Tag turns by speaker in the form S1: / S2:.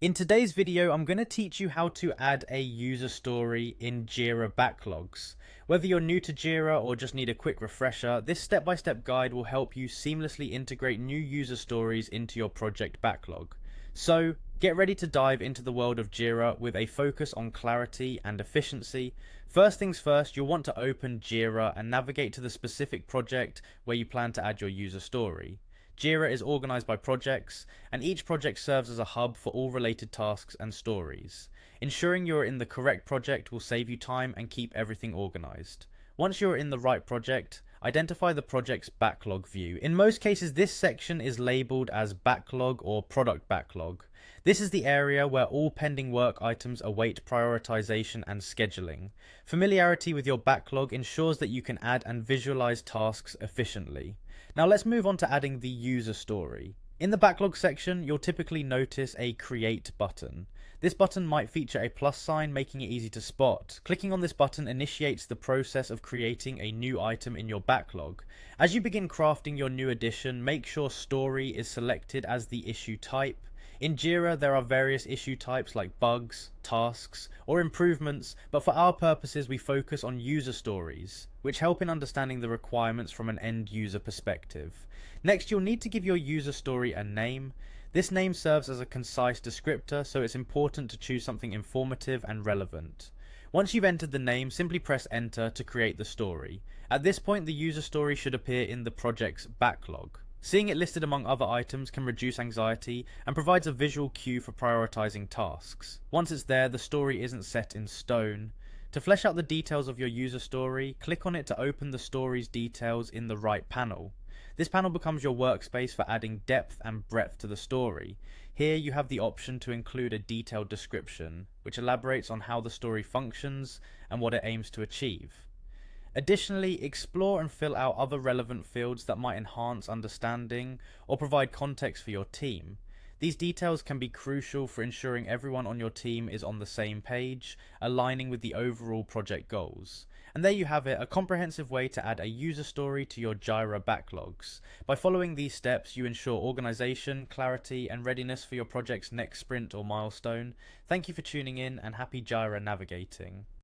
S1: In today's video, I'm going to teach you how to add a user story in Jira Backlogs. Whether you're new to Jira or just need a quick refresher, this step-by-step guide will help you seamlessly integrate new user stories into your project backlog. So, get ready to dive into the world of Jira with a focus on clarity and efficiency. First things first, you'll want to open Jira and navigate to the specific project where you plan to add your user story. Jira is organized by projects, and each project serves as a hub for all related tasks and stories. Ensuring you're in the correct project will save you time and keep everything organized. Once you're in the right project, identify the project's backlog view. In most cases, this section is labeled as backlog or product backlog. This is the area where all pending work items await prioritization and scheduling. Familiarity with your backlog ensures that you can add and visualize tasks efficiently. Now let's move on to adding the user story. In the backlog section, you'll typically notice a create button. This button might feature a plus sign, making it easy to spot. Clicking on this button initiates the process of creating a new item in your backlog. As you begin crafting your new addition, make sure story is selected as the issue type. In Jira, there are various issue types like bugs, tasks, or improvements, but for our purposes we focus on user stories, which help in understanding the requirements from an end user perspective. Next, you'll need to give your user story a name. This name serves as a concise descriptor, so it's important to choose something informative and relevant. Once you've entered the name, simply press enter to create the story. At this point, the user story should appear in the project's backlog. Seeing it listed among other items can reduce anxiety and provides a visual cue for prioritizing tasks. Once it's there, the story isn't set in stone. To flesh out the details of your user story, click on it to open the story's details in the right panel. This panel becomes your workspace for adding depth and breadth to the story. Here you have the option to include a detailed description, which elaborates on how the story functions and what it aims to achieve. Additionally, explore and fill out other relevant fields that might enhance understanding or provide context for your team. These details can be crucial for ensuring everyone on your team is on the same page, aligning with the overall project goals. And there you have it, a comprehensive way to add a user story to your Jira backlogs. By following these steps, you ensure organization, clarity, and readiness for your project's next sprint or milestone. Thank you for tuning in, and happy Jira navigating.